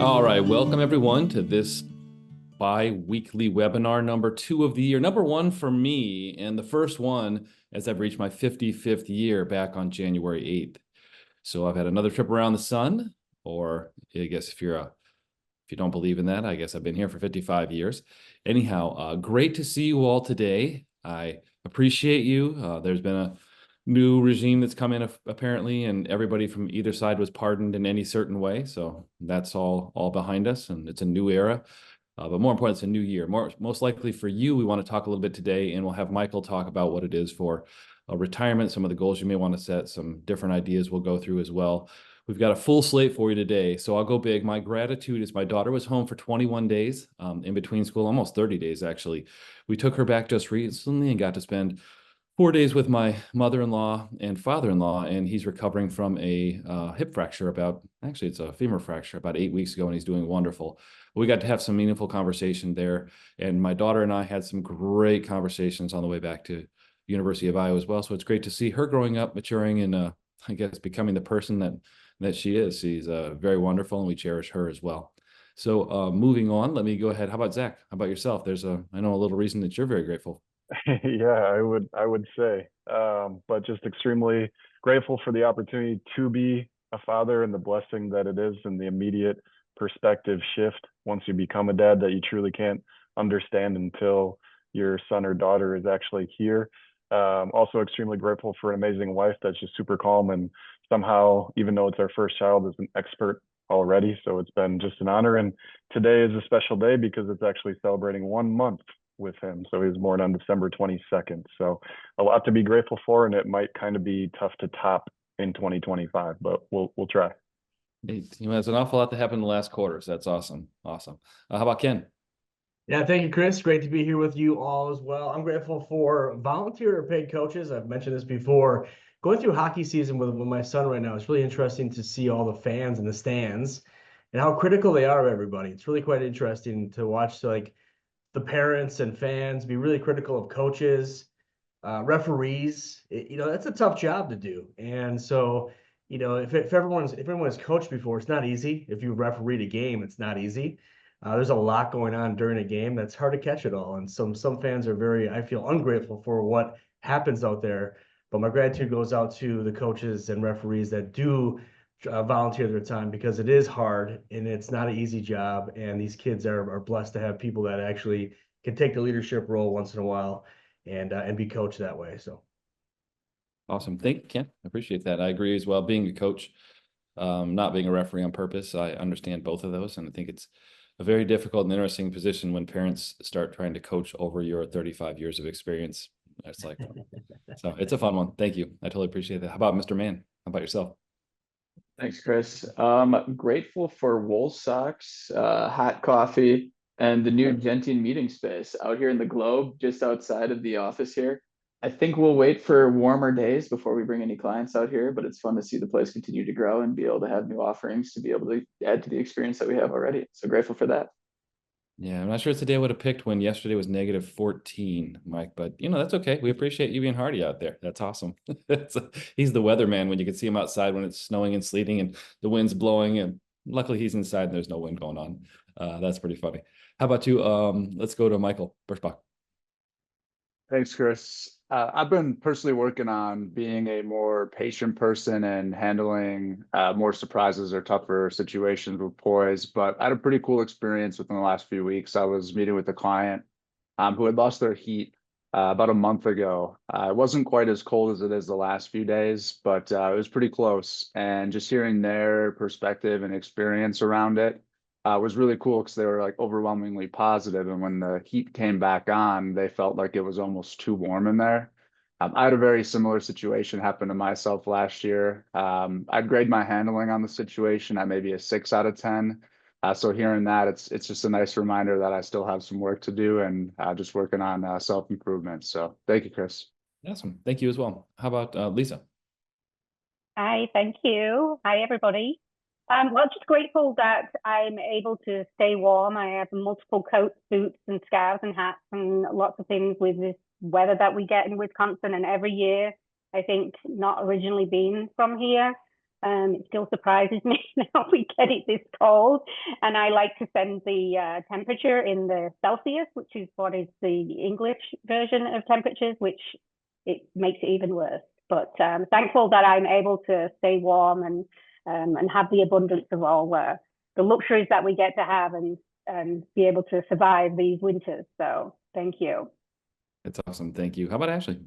All right, welcome everyone to this bi-weekly webinar number 2 of the year. Number 1 for me, and the first one as I've reached my 55th year back on January 8th. So I've had another trip around the sun, or I guess if you don't believe in that, I guess I've been here for 55 years. Anyhow, great to see you all today. I appreciate you. There's been a new regime that's come in apparently, and everybody from either side was pardoned in any certain way. So that's all behind us, and it's a new era. But more important, it's a new year. Most likely for you, we want to talk a little bit today, and we'll have Michael talk about what it is for retirement, some of the goals you may want to set, some different ideas we'll go through as well. We've got a full slate for you today, so I'll go big. My gratitude is my daughter was home for 21 days in between school, almost 30 days actually. We took her back just recently and got to spend 4 days with my mother-in-law and father-in-law, and he's recovering from a hip fracture actually it's a femur fracture about 8 weeks ago, and he's doing wonderful. We got to have some meaningful conversation there, and my daughter and I had some great conversations on the way back to University of Iowa as well. So it's great to see her growing up, maturing, and I guess becoming the person that she is. She's very wonderful, and we cherish her as well. So moving on, let me go ahead. How about Zach? How about yourself? I know a little reason that you're very grateful. Yeah, I would say, but just extremely grateful for the opportunity to be a father and the blessing that it is, and the immediate perspective shift once you become a dad that you truly can't understand until your son or daughter is actually here. Also extremely grateful for an amazing wife that's just super calm, and somehow, even though it's our first child, is an expert already. So it's been just an honor. And today is a special day because it's actually celebrating 1 month with him. So he was born on December 22nd. So a lot to be grateful for, and it might kind of be tough to top in 2025, but we'll try. There's an awful lot that happened in the last quarter, so that's awesome. Awesome. How about Ken? Yeah, thank you, Chris. Great to be here with you all as well. I'm grateful for volunteer or paid coaches. I've mentioned this before. Going through hockey season with my son right now, it's really interesting to see all the fans in the stands and how critical they are of everybody. It's really quite interesting to watch like the parents and fans be really critical of coaches, referees. That's a tough job to do. And so, if everyone's coached before, it's not easy. If you refereed a game, it's not easy. There's a lot going on during a game that's hard to catch it all. And some fans are very, I feel, ungrateful for what happens out there. But my gratitude goes out to the coaches and referees that do volunteer their time, because it is hard and it's not an easy job. And these kids are blessed to have people that actually can take the leadership role once in a while and be coached that way. So Awesome. Thank you, Ken. I appreciate that. I agree as well. Being a coach, not being a referee on purpose, I understand both of those. And I think it's a very difficult and interesting position when parents start trying to coach over your 35 years of experience. It's like, so it's a fun one. Thank you. I totally appreciate that. How about Mr. Mann? How about yourself? Thanks, Chris. Grateful for wool socks, hot coffee, and the new Gentian meeting space out here in the Globe, just outside of the office here. I think we'll wait for warmer days before we bring any clients out here, but it's fun to see the place continue to grow and be able to have new offerings to be able to add to the experience that we have already. So grateful for that. Yeah, I'm not sure it's the day I would have picked when yesterday was -14, Mike, but that's okay. We appreciate you being hardy out there. That's awesome. He's the weatherman when you can see him outside when it's snowing and sleeting and the wind's blowing, and luckily he's inside and there's no wind going on. That's pretty funny. How about you? Let's go to Michael Birchbach. Thanks, Chris. I've been personally working on being a more patient person and handling more surprises or tougher situations with poise. But I had a pretty cool experience within the last few weeks. I was meeting with a client who had lost their heat about a month ago. It wasn't quite as cold as it is the last few days, but it was pretty close. And just hearing their perspective and experience around it was really cool because they were like overwhelmingly positive. And when the heat came back on, they felt like it was almost too warm in there. I had a very similar situation happen to myself last year. I'd grade my handling on the situation at maybe a 6 out of 10. So hearing that, it's just a nice reminder that I still have some work to do, and just working on self-improvement. So thank you, Chris. Awesome. Thank you as well. How about Lisa? Hi, thank you. Hi, everybody. Well, just grateful that I'm able to stay warm. I have multiple coats, boots, and scarves and hats and lots of things with this weather that we get in Wisconsin. And every year, I think, not originally being from here, It still surprises me now we get it this cold. And I like to send the temperature in the Celsius, which is what is the English version of temperatures, which it makes it even worse. But thankful that I'm able to stay warm and have the abundance of all the luxuries that we get to have and be able to survive these winters. So thank you. That's awesome. Thank you. How about Ashley?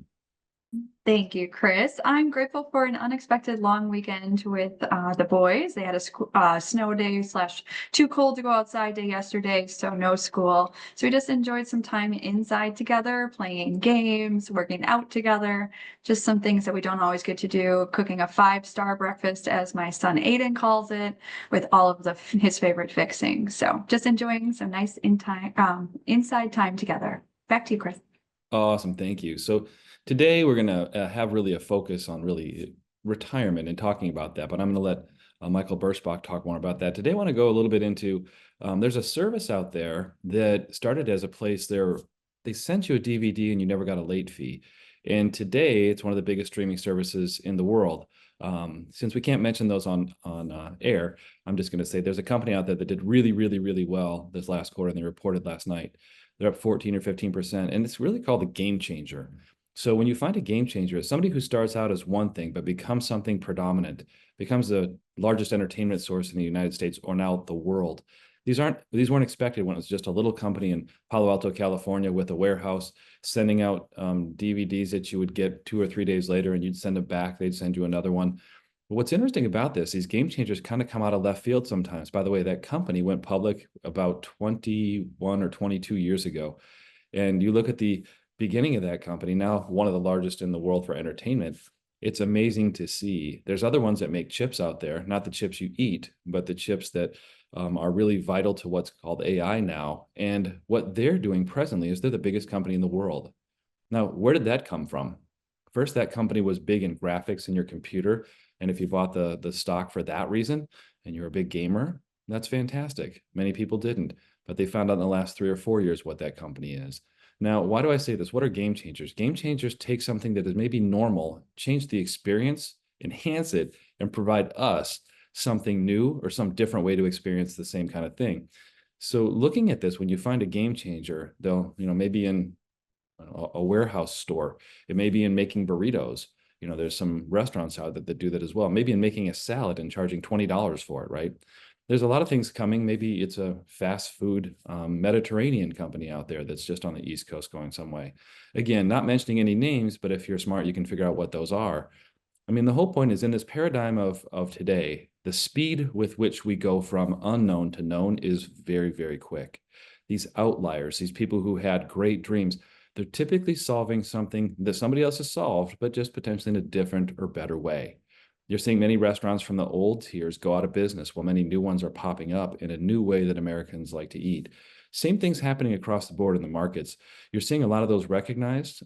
Thank you, Chris. I'm grateful for an unexpected long weekend with the boys. They had a snow day / too cold to go outside day yesterday, so no school. So we just enjoyed some time inside together, playing games, working out together, just some things that we don't always get to do, cooking a 5-star breakfast, as my son Aiden calls it, with all of his favorite fixings. So just enjoying some nice inside time together. Back to you, Chris. Awesome. Thank you. So today we're going to have really a focus on really retirement and talking about that, but I'm going to let Michael Bersbach talk more about that. Today I want to go a little bit into, there's a service out there that started as a place they sent you a DVD and you never got a late fee. And today it's one of the biggest streaming services in the world. Since we can't mention those on air, I'm just going to say there's a company out there that did really, really, really well this last quarter, and they reported last night. They're up 14 or 15%, and it's really called a game changer. So when you find a game changer, it's somebody who starts out as one thing, but becomes something predominant, becomes the largest entertainment source in the United States or now the world. These weren't expected when it was just a little company in Palo Alto, California, with a warehouse sending out DVDs that you would get 2 or 3 days later, and you'd send them back. They'd send you another one. But what's interesting about this, these game changers kind of come out of left field sometimes. By the way, that company went public about 21 or 22 years ago. And you look at the beginning of that company, now one of the largest in the world for entertainment. It's amazing to see. There's other ones that make chips out there, not the chips you eat, but the chips that are really vital to what's called AI now. And what they're doing presently is they're the biggest company in the world. Now, where did that come from? First, that company was big in graphics in your computer. And if you bought the stock for that reason and you're a big gamer, that's fantastic. Many people didn't, but they found out in the last 3 or 4 years what that company is. Now, why do I say this? What are game changers? Game changers take something that is maybe normal, change the experience, enhance it, and provide us something new or some different way to experience the same kind of thing. So looking at this, when you find a game changer, they'll, maybe in a warehouse store, it may be in making burritos. There's some restaurants out there that do that as well. Maybe in making a salad and charging $20 for it, right? There's a lot of things coming. Maybe it's a fast food Mediterranean company out there that's just on the East Coast going some way. Again, not mentioning any names, but if you're smart, you can figure out what those are. I mean, the whole point is in this paradigm of today, the speed with which we go from unknown to known is very, very quick. These outliers, these people who had great dreams, they're typically solving something that somebody else has solved, but just potentially in a different or better way. You're seeing many restaurants from the old tiers go out of business, while many new ones are popping up in a new way that Americans like to eat. Same thing's happening across the board in the markets. You're seeing a lot of those recognized,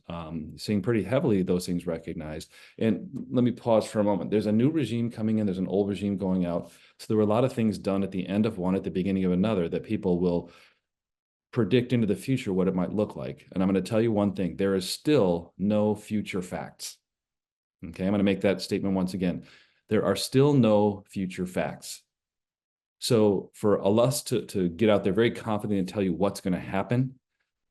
seeing pretty heavily those things recognized. And let me pause for a moment. There's a new regime coming in. There's an old regime going out. So there were a lot of things done at the end of one, at the beginning of another, that people will predict into the future what it might look like. And I'm going to tell you one thing. There is still no future facts. Okay, I'm going to make that statement once again. There are still no future facts. So for us to get out there very confidently and tell you what's going to happen,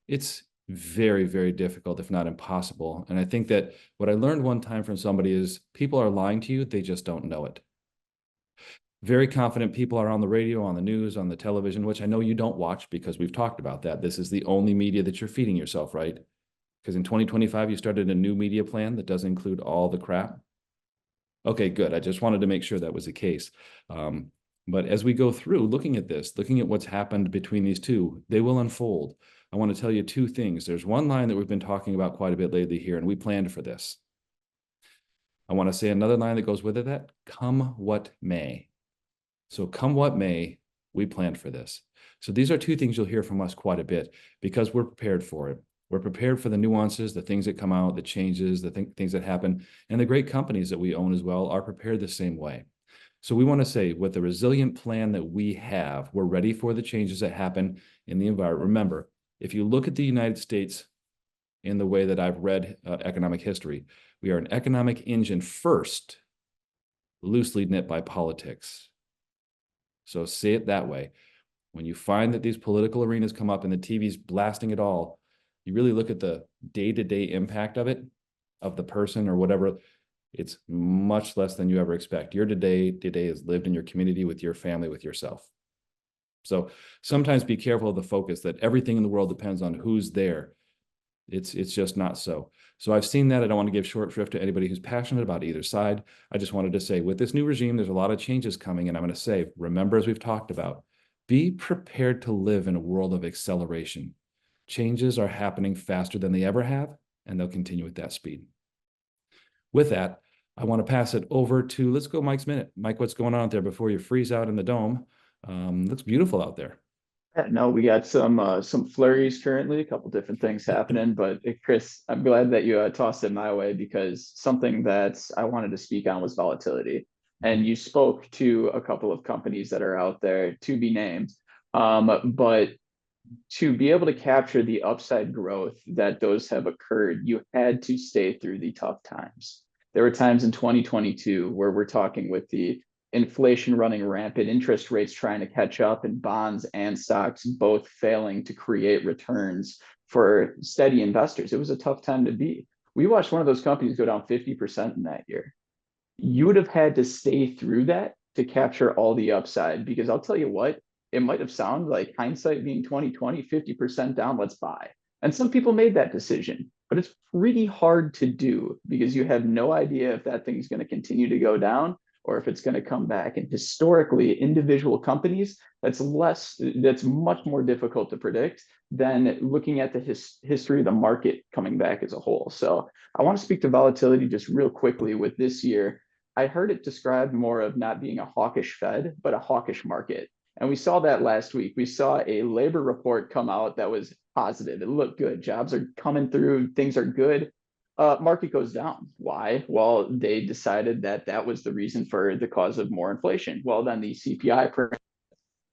it's very, very difficult, if not impossible. And I think that what I learned one time from somebody is people are lying to you, they just don't know it. Very confident people are on the radio, on the news, on the television, which I know you don't watch because we've talked about that. This is the only media that you're feeding yourself, right? Because in 2025, you started a new media plan that doesn't include all the crap. Okay, good. I just wanted to make sure that was the case. But as we go through looking at this, looking at what's happened between these two, they will unfold. I want to tell you two things. There's one line that we've been talking about quite a bit lately here, and we planned for this. I want to say another line that goes with it, that come what may. So come what may, we planned for this. So these are two things you'll hear from us quite a bit because we're prepared for it. We're prepared for the nuances, the things that come out, the changes, the things that happen, and the great companies that we own as well are prepared the same way. So we want to say with the resilient plan that we have, we're ready for the changes that happen in the environment. Remember, if you look at the United States in the way that I've read economic history, we are an economic engine first loosely knit by politics. So say it that way. When you find that these political arenas come up and the TV's blasting it all, you really look at the day-to-day impact of it, of the person or whatever. It's much less than you ever expect. Your day is lived in your community with your family, with yourself. So sometimes be careful of the focus that everything in the world depends on who's there. It's just not so. So I've seen that. I don't want to give short shrift to anybody who's passionate about either side. I just wanted to say with this new regime, there's a lot of changes coming. And I'm going to say, remember, as we've talked about, be prepared to live in a world of acceleration. Changes are happening faster than they ever have, and they'll continue at that speed. With that, I want to pass it over to, let's go Mike's Minute. Mike, what's going on out there before you freeze out in the dome? Looks beautiful out there. No, we got some flurries currently, a couple different things happening, but Chris, I'm glad that you tossed it my way because something that I wanted to speak on was volatility. And you spoke to a couple of companies that are out there to be named, but to be able to capture the upside growth that those have occurred, you had to stay through the tough times. There were times in 2022 where we're talking with the inflation running rampant, interest rates trying to catch up, and bonds and stocks both failing to create returns for steady investors. It was a tough time to be. We watched one of those companies go down 50% in that year. You would have had to stay through that to capture all the upside, because I'll tell you what, it might have sounded like hindsight being 2020, 50% down, let's buy. And some people made that decision, but it's pretty hard to do because you have no idea if that thing's going to continue to go down or if it's going to come back. And historically, individual companies, that's much more difficult to predict than looking at the history of the market coming back as a whole. So I want to speak to volatility just real quickly with this year. I heard it described more of not being a hawkish Fed, but a hawkish market. And we saw that last week. We saw a labor report come out that was positive. It looked good. Jobs are coming through. Things are good. Market goes down. Why? Well, they decided that was the reason for the cause of more inflation. Well, then the CPI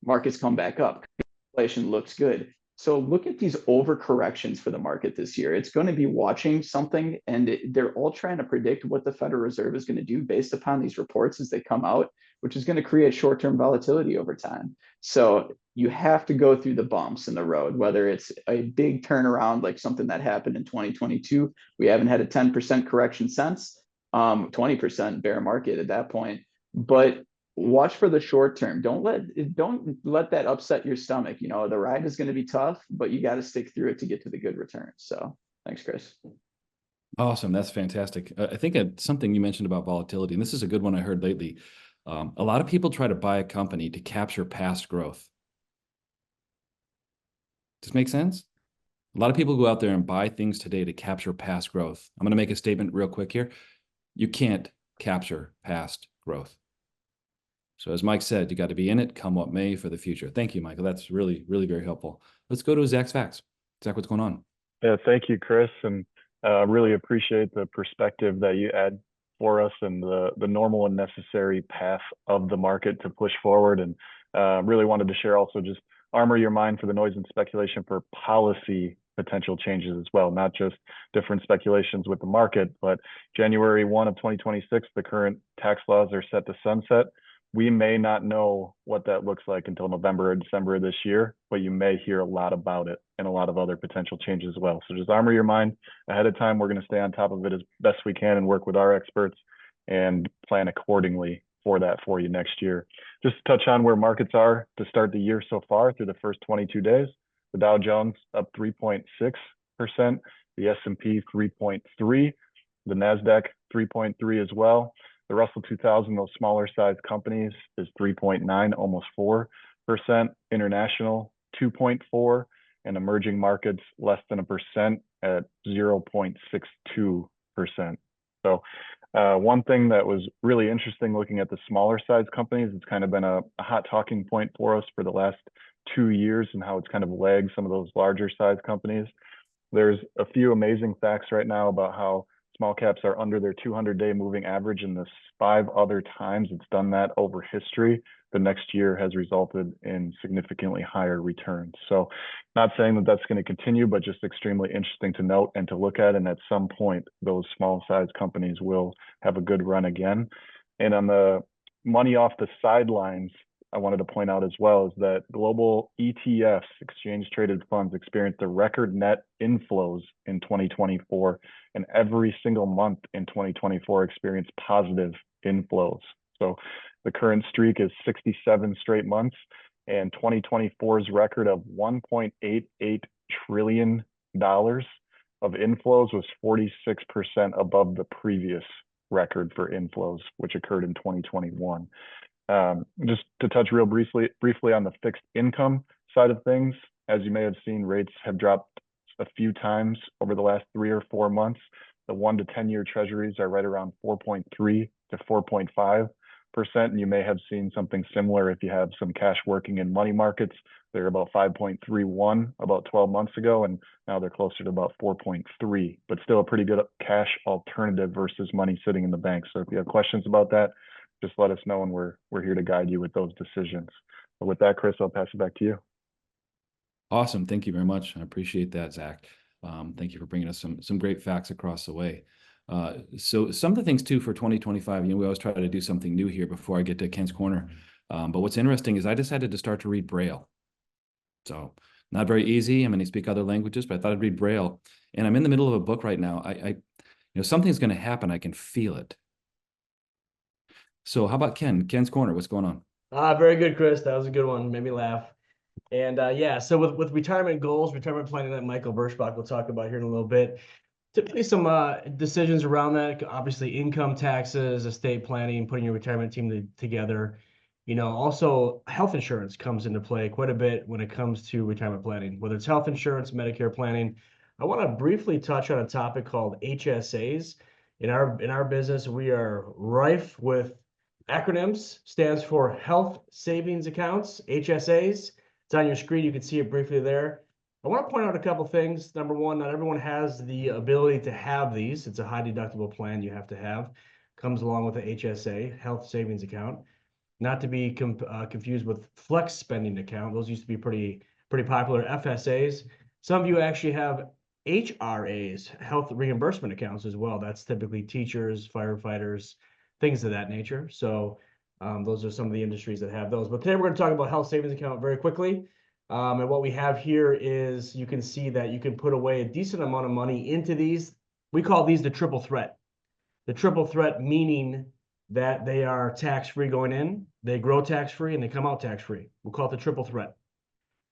markets come back up. Inflation looks good. So look at these overcorrections for the market this year. It's going to be watching something, and they're all trying to predict what the Federal Reserve is going to do based upon these reports as they come out, which is going to create short-term volatility over time. So you have to go through the bumps in the road, whether it's a big turnaround like something that happened in 2022. We haven't had a 10% correction since, 20% bear market at that point. But watch for the short term. Don't let that upset your stomach. You know, the ride is going to be tough, but you got to stick through it to get to the good returns. So thanks, Chris. Awesome. That's fantastic. I think something you mentioned about volatility, and this is a good one I heard lately. A lot of people try to buy a company to capture past growth. Does this make sense? A lot of people go out there and buy things today to capture past growth. I'm going to make a statement real quick here. You can't capture past growth. So as Mike said, you got to be in it, come what may, for the future. Thank you, Michael. That's really, really very helpful. Let's go to Zach's Facts. Zach, what's going on? Yeah, thank you, Chris. And really appreciate the perspective that you add for us and the normal and necessary path of the market to push forward. And really wanted to share also just armor your mind for the noise and speculation for policy potential changes as well, not just different speculations with the market, but January 1 of 2026, the current tax laws are set to sunset. We may not know what that looks like until November or December of this year, but you may hear a lot about it and a lot of other potential changes as well. So just armor your mind ahead of time. We're going to stay on top of it as best we can and work with our experts and plan accordingly for that for you next year. Just to touch on where markets are to start the year so far through the first 22 days. The Dow Jones up 3.6%, the S&P 3.3%, the NASDAQ 3.3% as well. The Russell 2000, those smaller size companies, is 3.9%, almost 4%. International 2.4%, and emerging markets less than 1% at 0.62%. So one thing that was really interesting looking at the smaller size companies, it's kind of been a hot talking point for us for the last 2 years and how it's kind of lagged some of those larger size companies. There's a few amazing facts right now about how small caps are under their 200-day moving average, and the 5 other times it's done that over history, the next year has resulted in significantly higher returns. So not saying that that's going to continue, but just extremely interesting to note and to look at. And at some point, those small size companies will have a good run again. And on the money off the sidelines, I wanted to point out as well is that global ETFs, exchange traded funds, experienced a record net inflows in 2024, and every single month in 2024 experienced positive inflows. So the current streak is 67 straight months, and 2024's record of $1.88 trillion of inflows was 46% above the previous record for inflows, which occurred in 2021. Just to touch real briefly on the fixed income side of things, as you may have seen, rates have dropped a few times over the last 3 or 4 months. The 1 to 10 year treasuries are right around 4.3 to 4.5%. And you may have seen something similar if you have some cash working in money markets. They're about 5.31 about 12 months ago, and now they're closer to about 4.3, but still a pretty good cash alternative versus money sitting in the bank. So if you have questions about that, just let us know, and we're here to guide you with those decisions. But with that, Chris, I'll pass it back to you. Awesome. Thank you very much. I appreciate that, Zach. Thank you for bringing us some great facts across the way. So some of the things too for 2025, we always try to do something new here before I get to Ken's Corner. But what's interesting is I decided to start to read Braille. So not very easy. I speak other languages, but I thought I'd read Braille. And I'm in the middle of a book right now. Something's going to happen. I can feel it. So how about Ken's Corner? What's going on? Very good, Chris. That was a good one. Made me laugh. And yeah, so with retirement goals, retirement planning that Michael Berschbach will talk about here in a little bit, typically some decisions around that, obviously income taxes, estate planning, putting your retirement team together. Also health insurance comes into play quite a bit when it comes to retirement planning, whether it's health insurance, Medicare planning. I want to briefly touch on a topic called HSAs. In our business, we are rife with acronyms. Stands for Health Savings Accounts, HSAs. It's on your screen. You can see it briefly there. I want to point out a couple things. Number one, not everyone has the ability to have these. It's a high deductible plan you have to have. Comes along with the HSA, Health Savings Account. Not to be confused with flex spending account. Those used to be pretty popular. FSAs. Some of you actually have HRAs, health reimbursement accounts as well. That's typically teachers, firefighters, things of that nature. So those are some of the industries that have those. But today we're going to talk about health savings account very quickly. And what we have here is you can see that you can put away a decent amount of money into these. We call these the triple threat. The triple threat meaning that they are tax-free going in, they grow tax-free, and they come out tax-free. We'll call it the triple threat.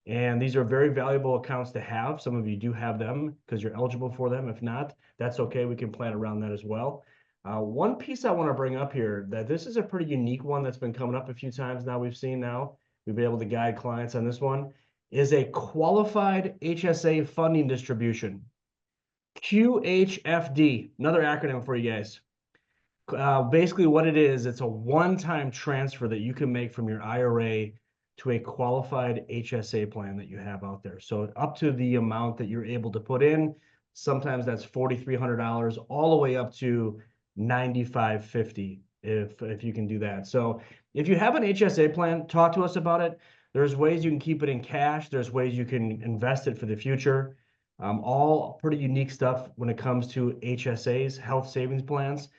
And these are very valuable accounts to have. Some of you do have them because you're eligible for them. If not, that's okay. We can plan around that as well. One piece I want to bring up here, that this is a pretty unique one that's been coming up a few times now. We've been able to guide clients on this one, is a qualified HSA funding distribution. QHFD, another acronym for you guys. Basically what it is, it's a one-time transfer that you can make from your IRA to a qualified HSA plan that you have out there. So up to the amount that you're able to put in, sometimes that's $4,300 all the way up to $9,550 if you can do that. So if you have an HSA plan, talk to us about it. There's ways you can keep it in cash. There's ways you can invest it for the future. All pretty unique stuff when it comes to HSAs, health savings plans.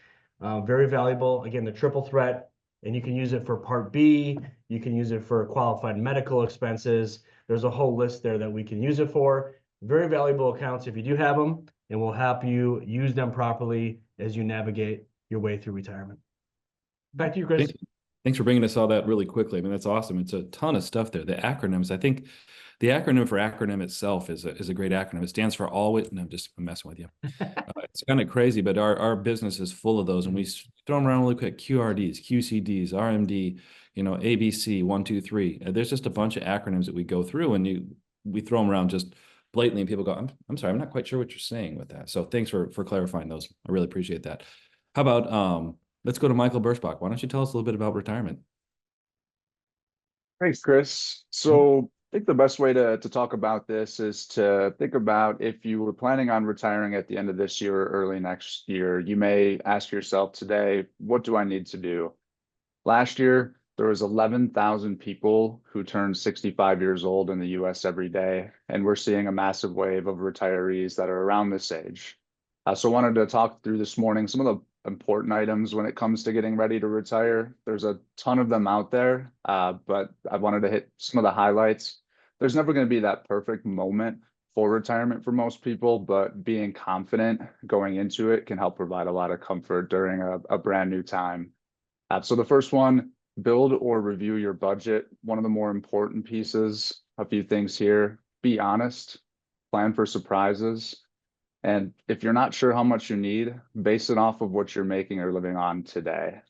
Very valuable. Again, the triple threat, and you can use it for Part B. You can use it for qualified medical expenses. There's a whole list there that we can use it for. Very valuable accounts if you do have them, and we'll help you use them properly as you navigate your way through retirement. Back to you, Chris. Thanks for bringing us all that really quickly. That's awesome. It's a ton of stuff there. The acronyms, I think the acronym for acronym itself is a great acronym. It stands for always, no, I'm just messing with you. It's kind of crazy, but our business is full of those, and we throw them around really quick. QRDs, QCDs, RMD, ABC, 1, 2, 3. There's just a bunch of acronyms that we go through, and we throw them around just blatantly, and people go, I'm sorry, I'm not quite sure what you're saying with that. So thanks for clarifying those. I really appreciate that. How about let's go to Michael Berschbach. Why don't you tell us a little bit about retirement? Thanks, Chris. So I think the best way to talk about this is to think about if you were planning on retiring at the end of this year or early next year, you may ask yourself today, what do I need to do? Last year, there was 11,000 people who turned 65 years old in the US every day, and we're seeing a massive wave of retirees that are around this age. So I wanted to talk through this morning some of important items when it comes to getting ready to retire. There's a ton of them out there, but I wanted to hit some of the highlights. There's never going to be that perfect moment for retirement for most people, but being confident going into it can help provide a lot of comfort during a brand new time. So the first one, build or review your budget. One of the more important pieces, a few things here, be honest, plan for surprises. And if you're not sure how much you need, base it off of what you're making or living on today.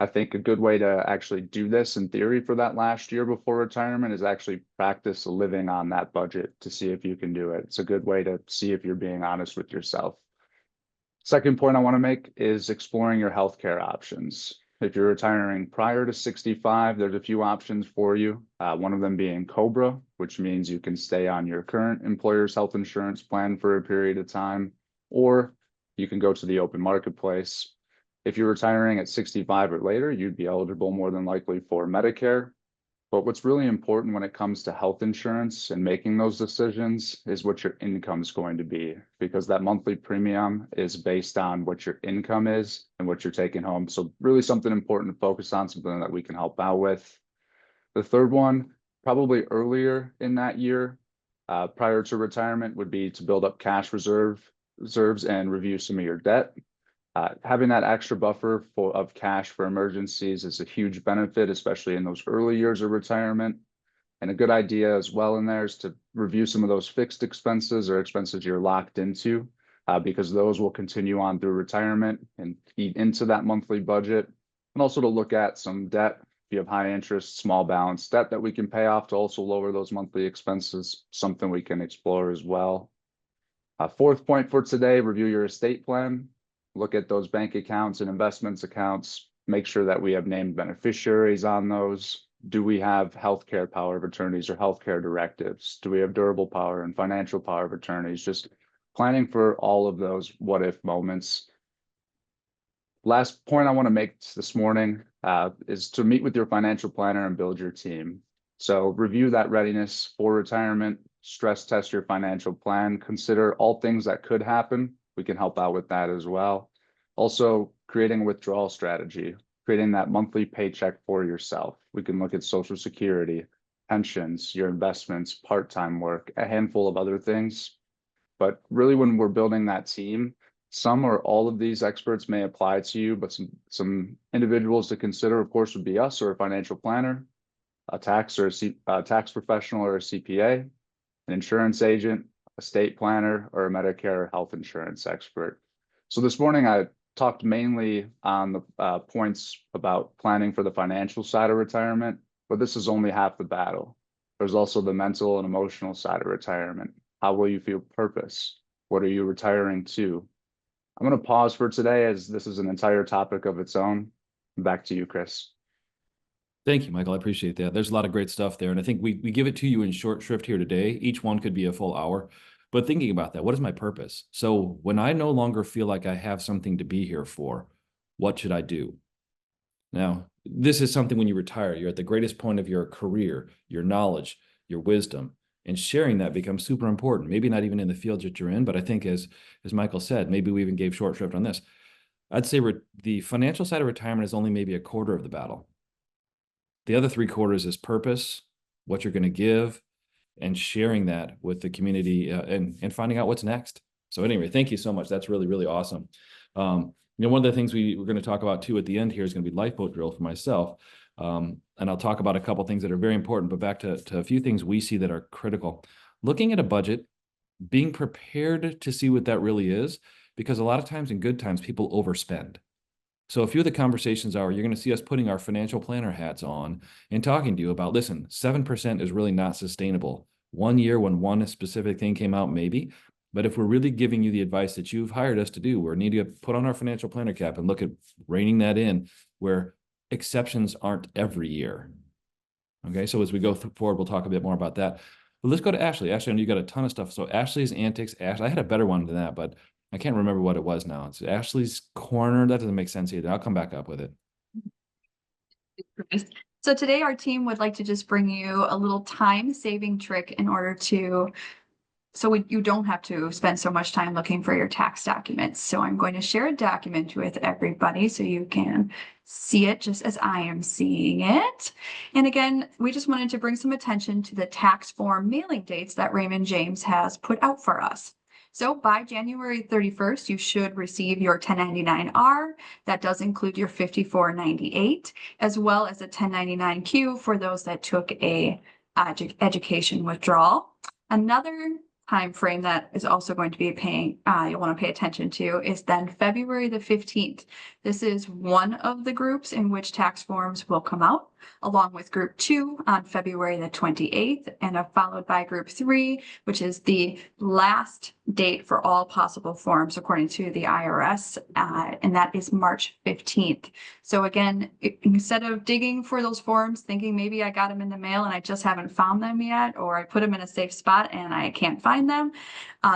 I think a good way to actually do this in theory for that last year before retirement is actually practice living on that budget to see if you can do it. It's a good way to see if you're being honest with yourself. Second point I want to make is exploring your healthcare options. If you're retiring prior to 65, there's a few options for you. One of them being COBRA, which means you can stay on your current employer's health insurance plan for a period of time, or you can go to the open marketplace. If you're retiring at 65 or later, you'd be eligible more than likely for Medicare. But what's really important when it comes to health insurance and making those decisions is what your income is going to be, because that monthly premium is based on what your income is and what you're taking home. So really something important to focus on, something that we can help out with. The third one, probably earlier in that year, prior to retirement, would be to build up cash reserves and review some of your debt. Having that extra buffer of cash for emergencies is a huge benefit, especially in those early years of retirement. And a good idea as well in there is to review some of those fixed expenses or expenses you're locked into, because those will continue on through retirement and eat into that monthly budget. And also to look at some debt. If you have high interest, small balance debt that we can pay off to also lower those monthly expenses, something we can explore as well. Fourth point for today, review your estate plan. Look at those bank accounts and investments accounts, make sure that we have named beneficiaries on those. Do we have healthcare power of attorneys or healthcare directives? Do we have durable power and financial power of attorneys? Just planning for all of those what if moments. Last point I want to make this morning is to meet with your financial planner and build your team. So review that readiness for retirement, stress test your financial plan, consider all things that could happen. We can help out with that as well. Also, creating a withdrawal strategy, creating that monthly paycheck for yourself. We can look at Social Security, pensions, your investments, part-time work, a handful of other things. But really, when we're building that team, some or all of these experts may apply to you, but some individuals to consider, of course, would be us or a financial planner, a tax professional or a CPA, an insurance agent, estate planner, or a Medicare health insurance expert. So this morning I talked mainly on the points about planning for the financial side of retirement, but this is only half the battle. There's also the mental and emotional side of retirement. How will you feel purpose? What are you retiring to? I'm going to pause for today as this is an entire topic of its own. Back to you, Chris. Thank you, Michael. I appreciate that. There's a lot of great stuff there. And I think we give it to you in short shrift here today. Each one could be a full hour. But thinking about that, what is my purpose? So when I no longer feel like I have something to be here for, what should I do? Now, this is something when you retire, you're at the greatest point of your career, your knowledge, your wisdom, and sharing that becomes super important. Maybe not even in the field that you're in, but I think as Michael said, maybe we even gave short shrift on this. I'd say the financial side of retirement is only maybe a quarter of the battle. The other 3/4 is purpose, what you're going to give, and sharing that with the community and finding out what's next. So anyway, thank you so much. That's really, really awesome. One of the things we're going to talk about too at the end here is going to be lifeboat drill for myself. And I'll talk about a couple things that are very important, but back to a few things we see that are critical. Looking at a budget, being prepared to see what that really is, because a lot of times in good times, people overspend. So a few of the conversations are, you're going to see us putting our financial planner hats on and talking to you about, listen, 7% is really not sustainable. 1 year when one specific thing came out, maybe. But if we're really giving you the advice that you've hired us to do, we need to put on our financial planner cap and look at reining that in where exceptions aren't every year. Okay, so as we go forward, we'll talk a bit more about that. But let's go to Ashley. Ashley, I know you got a ton of stuff. So Ashley's antics. I had a better one than that, but I can't remember what it was now. It's Ashley's Corner. That doesn't make sense either. I'll come back up with it. So today our team would like to just bring you a little time-saving trick in order to you don't have to spend so much time looking for your tax documents. So I'm going to share a document with everybody so you can see it just as I am seeing it. And again, we just wanted to bring some attention to the tax form mailing dates that Raymond James has put out for us. So by January 31st, you should receive your 1099-R. That does include your 5498, as well as a 1099-Q for those that took a education withdrawal. Another time frame that is also going to be you'll want to pay attention to is then February the 15th. This is one of the groups in which tax forms will come out, along with group 2 on February the 28th, and followed by group 3, which is the last date for all possible forms according to the IRS, and that is March 15th. So again, instead of digging for those forms, thinking maybe I got them in the mail and I just haven't found them yet, or I put them in a safe spot and I can't find them,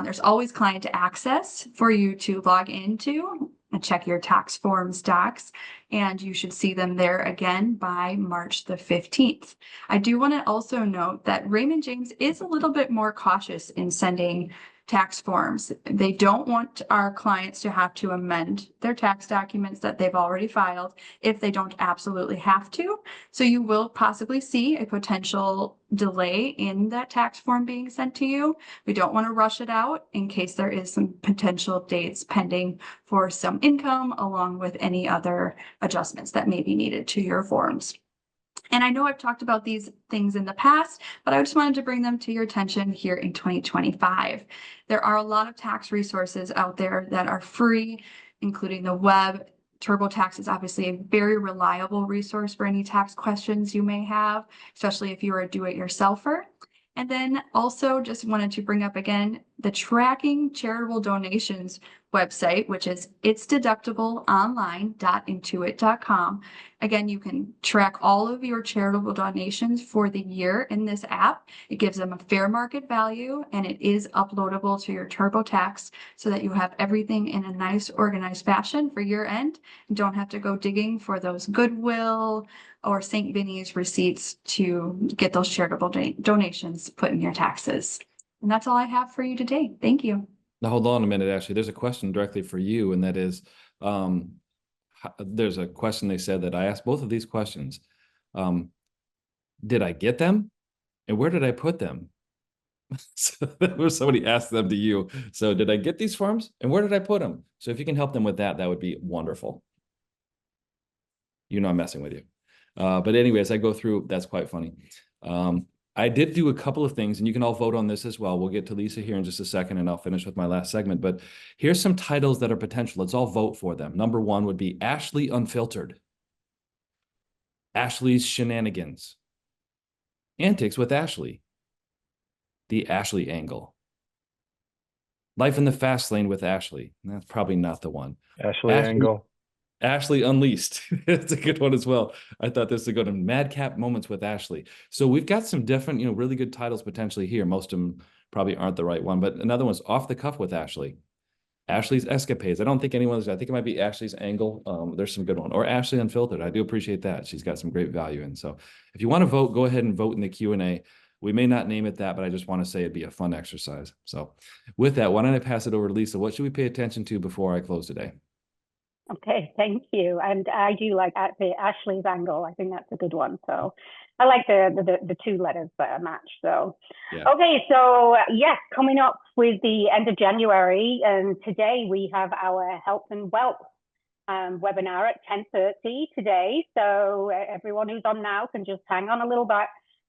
there's always client access for you to log into and check your tax forms docs, and you should see them there again by March the 15th. I do want to also note that Raymond James is a little bit more cautious in sending tax forms. They don't want our clients to have to amend their tax documents that they've already filed if they don't absolutely have to. So you will possibly see a potential delay in that tax form being sent to you. We don't want to rush it out in case there is some potential dates pending for some income, along with any other adjustments that may be needed to your forms. And I know I've talked about these things in the past, but I just wanted to bring them to your attention here in 2025. There are a lot of tax resources out there that are free, including the web. TurboTax is obviously a very reliable resource for any tax questions you may have, especially if you are a do-it-yourselfer. And then also just wanted to bring up again the Tracking Charitable Donations website, which is itsdeductibleonline.intuit.com. Again, you can track all of your charitable donations for the year in this app. It gives them a fair market value, and it is uploadable to your TurboTax so that you have everything in a nice organized fashion for year end. You don't have to go digging for those Goodwill or St. Vinny's receipts to get those charitable donations put in your taxes. And that's all I have for you today. Thank you. Now, hold on a minute, Ashley. There's a question directly for you, and that is, there's a question they said that I asked both of these questions. Did I get them? And where did I put them? So that was somebody asked them to you. So did I get these forms? And where did I put them? So if you can help them with that, that would be wonderful. You know I'm messing with you. But anyways, I go through, that's quite funny. I did do a couple of things, and you can all vote on this as well. We'll get to Lisa here in just a second, and I'll finish with my last segment. But here's some titles that are potential. Let's all vote for them. Number 1 would be Ashley Unfiltered, Ashley's Shenanigans, Antics with Ashley, The Ashley Angle, Life in the Fast Lane with Ashley. That's probably not the one. Ashley Angle. Ashley Unleashed. It's a good one as well. I thought this would go to Madcap Moments with Ashley. So we've got some different, really good titles potentially here. Most of them probably aren't the right one, but another one's Off the Cuff with Ashley. Ashley's Escapades. I don't think anyone's, I think it might be Ashley's Angle. There's some good one. Or Ashley Unfiltered. I do appreciate that. She's got some great value in. So if you want to vote, go ahead and vote in the Q&A. We may not name it that, but I just want to say it'd be a fun exercise. So with that, why don't I pass it over to Lisa? What should we pay attention to before I close today? Okay, thank you. And I do like the Ashley's Angle. I think that's a good one. So I like the 2 letters that are matched. So, yeah. Okay, so yes, coming up with the end of January, and today we have our Health and Wealth webinar at 10:30 today. So everyone who's on now can just hang on a little bit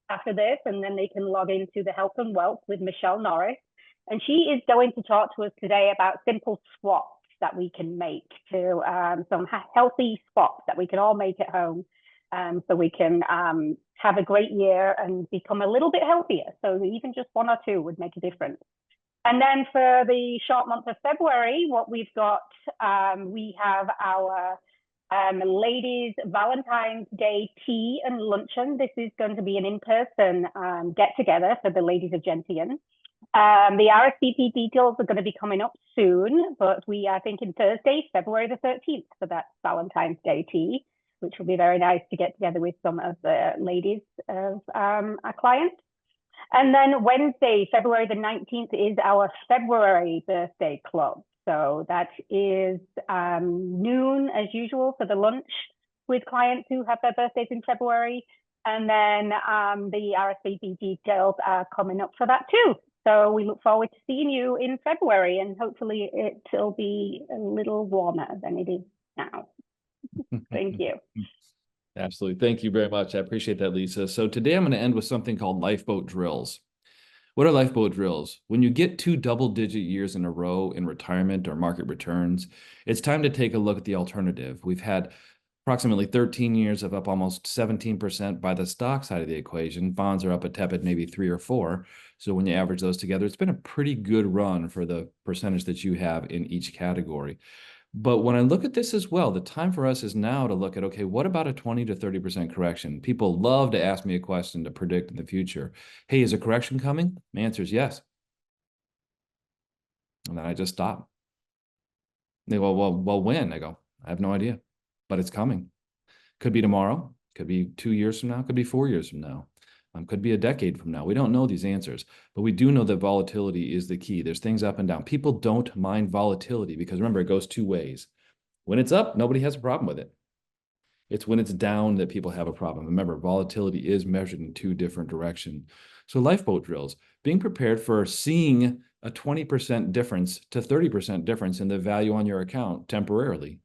after this, and then they can log into the Health and Wealth with Michelle Norris. And she is going to talk to us today about simple swaps that we can make to some healthy swaps that we can all make at home, so we can have a great year and become a little bit healthier. So even just 1 or 2 would make a difference. And then for the short month of February, what we've got, we have our ladies Valentine's Day tea and luncheon. This is going to be an in-person get-together for the ladies of Gentian. The RSVP details are going to be coming up soon, but we are thinking Thursday, February the 13th for that Valentine's Day tea, which will be very nice to get together with some of the ladies of our clients. And then Wednesday, February the 19th, is our February birthday club. So that is noon as usual for the lunch with clients who have their birthdays in February. And then the RSVP details are coming up for that too. So we look forward to seeing you in February, and hopefully it'll be a little warmer than it is now. Thank you. Absolutely. Thank you very much. I appreciate that, Lisa. So today I'm going to end with something called lifeboat drills. What are lifeboat drills? When you get 2 double-digit years in a row in retirement or market returns, it's time to take a look at the alternative. We've had approximately 13 years of up almost 17% by the stock side of the equation. Bonds are up a tepid maybe 3 or 4. So when you average those together, it's been a pretty good run for the percentage that you have in each category. But when I look at this as well, the time for us is now to look at, okay, what about a 20 to 30% correction? People love to ask me a question to predict in the future. Hey, is a correction coming? The answer is yes. And then I just stop. They go, well, when? I go, I have no idea, but it's coming. Could be tomorrow, could be 2 years from now, could be 4 years from now. Could be a decade from now. We don't know these answers, but we do know that volatility is the key. There's things up and down. People don't mind volatility because remember, it goes 2 ways. When it's up, nobody has a problem with it. It's when it's down that people have a problem. Remember, volatility is measured in 2 different directions. So lifeboat drills, being prepared for seeing a 20% difference to 30% difference in the value on your account temporarily.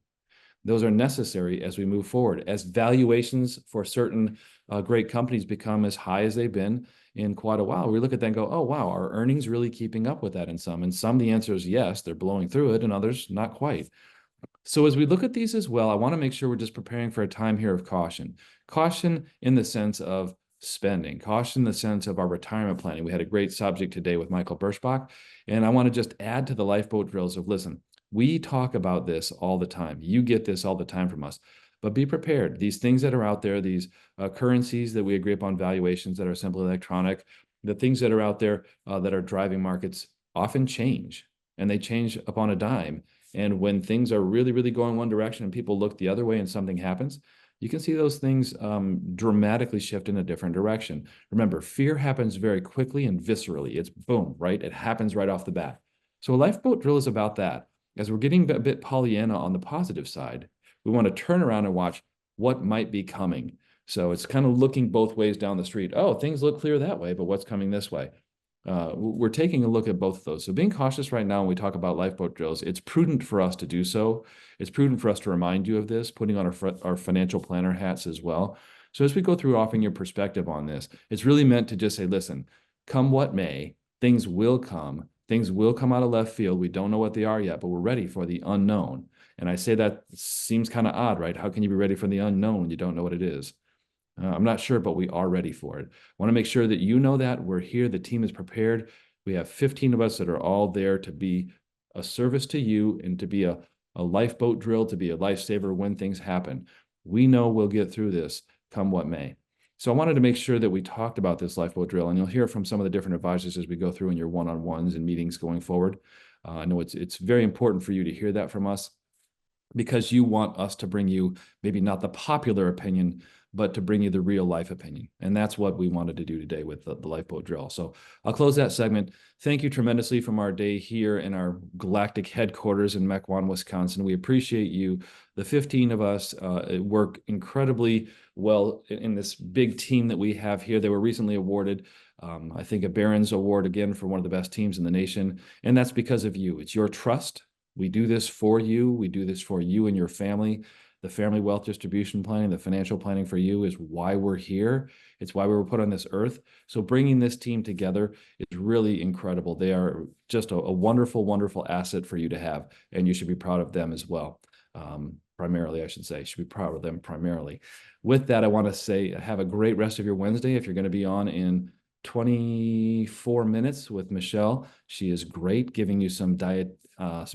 Those are necessary as we move forward. As valuations for certain great companies become as high as they've been in quite a while, we look at that and go, oh, wow, are earnings really keeping up with that in some? And some, the answer is yes, they're blowing through it, and others, not quite. So as we look at these as well, I want to make sure we're just preparing for a time here of caution. Caution in the sense of spending, caution in the sense of our retirement planning. We had a great subject today with Michael Birschbach, and I want to just add to the lifeboat drills of, listen, we talk about this all the time. You get this all the time from us, but be prepared. These things that are out there, these currencies that we agree upon, valuations that are simply electronic, the things that are out there that are driving markets often change, and they change upon a dime. And when things are really, really going one direction and people look the other way and something happens, you can see those things dramatically shift in a different direction. Remember, fear happens very quickly and viscerally. It's boom, right? It happens right off the bat. So a lifeboat drill is about that. As we're getting a bit Pollyanna on the positive side, we want to turn around and watch what might be coming. So it's kind of looking both ways down the street. Oh, things look clear that way, but what's coming this way? We're taking a look at both of those. So being cautious right now when we talk about lifeboat drills, it's prudent for us to do so. It's prudent for us to remind you of this, putting on our financial planner hats as well. So as we go through offering your perspective on this, it's really meant to just say, listen, come what may, things will come. Things will come out of left field. We don't know what they are yet, but we're ready for the unknown. And I say that seems kind of odd, right? How can you be ready for the unknown when you don't know what it is? I'm not sure, but we are ready for it. I want to make sure that you know that we're here. The team is prepared. We have 15 of us that are all there to be a service to you and to be a lifeboat drill, to be a lifesaver when things happen. We know we'll get through this come what may. So I wanted to make sure that we talked about this lifeboat drill, and you'll hear from some of the different advisors as we go through in your one-on-ones and meetings going forward. I know it's very important for you to hear that from us because you want us to bring you maybe not the popular opinion, but to bring you the real life opinion. And that's what we wanted to do today with the lifeboat drill. So I'll close that segment. Thank you tremendously from our day here in our galactic headquarters in Mequon, Wisconsin. We appreciate you. The 15 of us work incredibly well in this big team that we have here. They were recently awarded, I think, a Barron's Award again for one of the best teams in the nation. And that's because of you. It's your trust. We do this for you. We do this for you and your family. The family wealth distribution planning, the financial planning for you is why we're here. It's why we were put on this earth. So bringing this team together is really incredible. They are just a wonderful, wonderful asset for you to have, and you should be proud of them as well. Primarily, I should say, you should be proud of them primarily. With that, I want to say have a great rest of your Wednesday. If you're going to be on in 24 minutes with Michelle, she is great, giving you some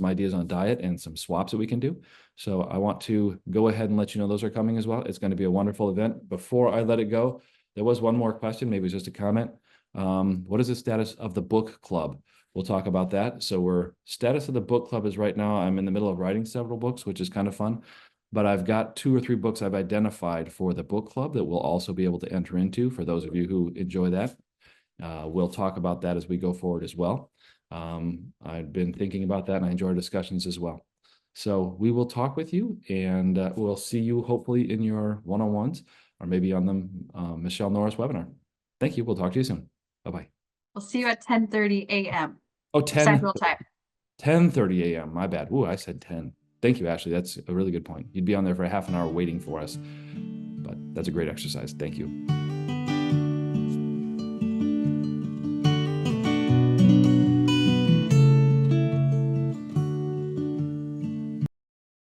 ideas on diet and some swaps that we can do. So I want to go ahead and let you know those are coming as well. It's going to be a wonderful event. Before I let it go, there was one more question, maybe just a comment. What is the status of the book club? We'll talk about that. So status of the book club is right now, I'm in the middle of writing several books, which is kind of fun. But I've got 2 or 3 books I've identified for the book club that we'll also be able to enter into for those of you who enjoy that. We'll talk about that as we go forward as well. I've been thinking about that and I enjoy discussions as well. So we will talk with you, and we'll see you hopefully in your one-on-ones or maybe on the Michelle Norris webinar. Thank you. We'll talk to you soon. Bye-bye. We'll see you at 10:30 a.m. Oh, 10, Central Time. 10:30 a.m. My bad. Ooh, I said 10. Thank you, Ashley. That's a really good point. You'd be on there for a half an hour waiting for us, but that's a great exercise. Thank you.